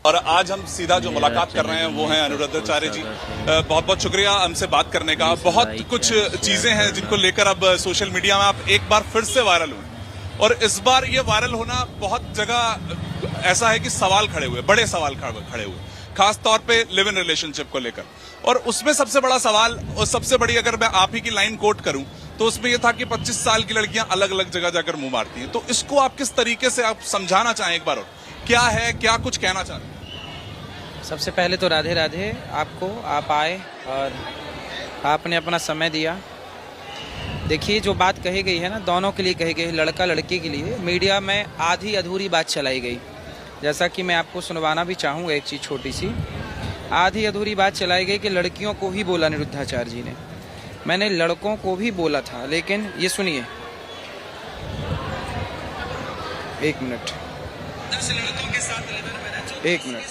और आज हम सीधा जो मुलाकात कर रहे हैं वो हैं अनिरुद्धाचार्य जी। बहुत बहुत शुक्रिया हमसे बात करने का। बहुत कुछ चीजें हैं जिनको लेकर अब सोशल मीडिया में आप एक बार फिर से वायरल हुए, और इस बार ये वायरल होना बहुत जगह ऐसा है कि सवाल खड़े हुए, बड़े सवाल खड़े हुए, खास तौर पे लिव इन रिलेशनशिप को लेकर। और उसमें सबसे बड़ा सवाल और सबसे बड़ी, अगर मैं आप ही की लाइन कोट करूं तो उसमें यह था कि 25 साल की लड़कियां अलग अलग जगह जाकर मुंह मारती हैं। तो इसको आप किस तरीके से आप समझाना चाहें एक बार, और क्या है, क्या कुछ कहना चाहते हैं? सबसे पहले तो राधे राधे आपको, आप आए और आपने अपना समय दिया। देखिए, जो बात कही गई है ना, दोनों के लिए कही गई, लड़का लड़की के लिए। मीडिया में आधी अधूरी बात चलाई गई, जैसा कि मैं आपको सुनवाना भी चाहूँगा एक चीज़ छोटी सी। आधी अधूरी बात चलाई गई कि लड़कियों को ही बोला अनिरुद्धाचार्य जी ने। मैंने लड़कों को भी बोला था, लेकिन ये सुनिए, एक मिनट, 10 लड़कों के साथ एक मिनट।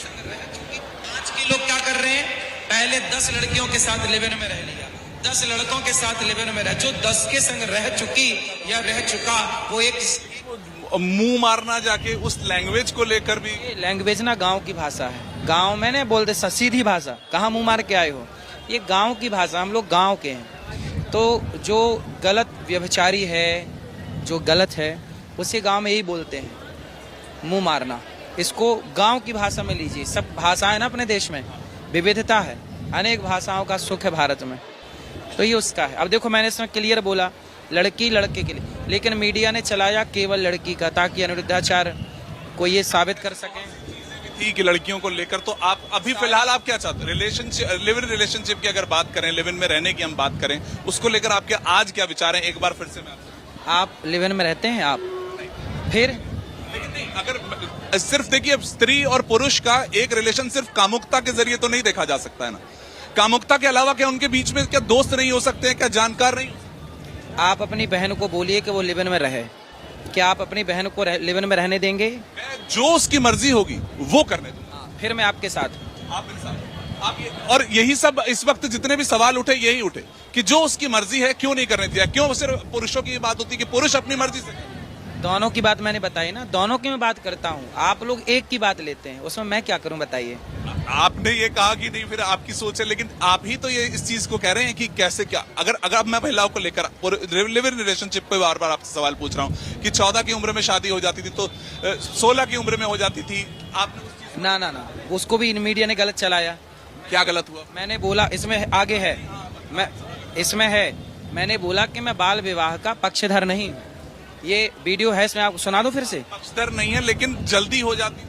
आज के लोग क्या कर रहे हैं? पहले 10 लड़कियों के साथ लिव-इन में रह लिया, 10 लड़कों के साथ लिव-इन में रह, जो 10 के संग रह चुकी या रह चुका, वो एक मुंह मारना जाके उस लैंग्वेज को लेकर भी। ये लैंग्वेज ना गांव की भाषा है। गांव में नहीं बोलते सीधी भाषा, कहाँ मुंह मार के आए हो, ये गांव की भाषा, हम लोग गांव के हैं। तो जो गलत व्यभिचारी है, जो गलत है, उसे गांव में यही बोलते हैं, मुंह मारना। इसको गांव की भाषा में लीजिए। सब भाषाएं ना अपने देश में विविधता है, अनेक भाषाओं का सुख है भारत में, तो ये उसका है। अब देखो, मैंने इसमें क्लियर बोला लड़की लड़के के लिए, लेकिन मीडिया ने चलाया केवल लड़की का, ताकि अनिरुद्धाचार्य को ये साबित कर सकें थी कि लड़कियों को लेकर। तो आप अभी फिलहाल आप क्या चाहते हैं? रिलेशनशिप, लिव इन रिलेशनशिप की अगर बात करें, लिव इन में रहने की हम बात करें, उसको लेकर आपके आज क्या विचार हैं? एक बार फिर से मैं आप लिव इन में रहते हैं आप, फिर लेकिन नहीं, अगर सिर्फ देखिए, स्त्री और पुरुष का एक रिलेशन सिर्फ कामुकता के जरिए तो नहीं देखा जा सकता है ना। कामुकता के अलावा क्या उनके बीच में क्या दोस्त नहीं हो सकते हैं? क्या जानकार नहीं? आप अपनी बहन को बोलिए कि वो लिव इन में रहे। क्या आप अपनी बहन को लिव इन में रहने देंगे? जो उसकी मर्जी होगी वो करने दूंगा। फिर मैं आपके साथ। आप इंसान, आप ये, और यही सब इस वक्त जितने भी सवाल उठे, यही उठे कि जो उसकी मर्जी है क्यों नहीं करने दिया? क्यों सिर्फ पुरुषों की बात होती है कि पुरुष अपनी मर्जी से? दोनों की बात मैंने बताई ना, दोनों की मैं बात करता हूँ। आप लोग एक की बात लेते हैं, उसमें मैं क्या करूँ बताइए? आपने ये कहा कि नहीं, फिर आपकी सोच है, लेकिन आप ही तो ये इस चीज को कह रहे हैं कि कैसे क्या। अगर मैं महिलाओं को लेकर लिव इन रिलेशनशिप पे बार बार आपसे सवाल पूछ रहा हूँ कि 14 की उम्र में शादी हो जाती थी, तो 16 की उम्र में हो जाती थी, आपने उस चीज ना, उसको भी मीडिया ने गलत चलाया। क्या गलत हुआ? मैंने बोला, इसमें आगे है, इसमें है, मैंने बोला कि मैं बाल विवाह का पक्षधर नहीं। ये वीडियो है, इसमें आपको सुना दो फिर से। पक्षधर नहीं है, लेकिन जल्दी हो जाती थी।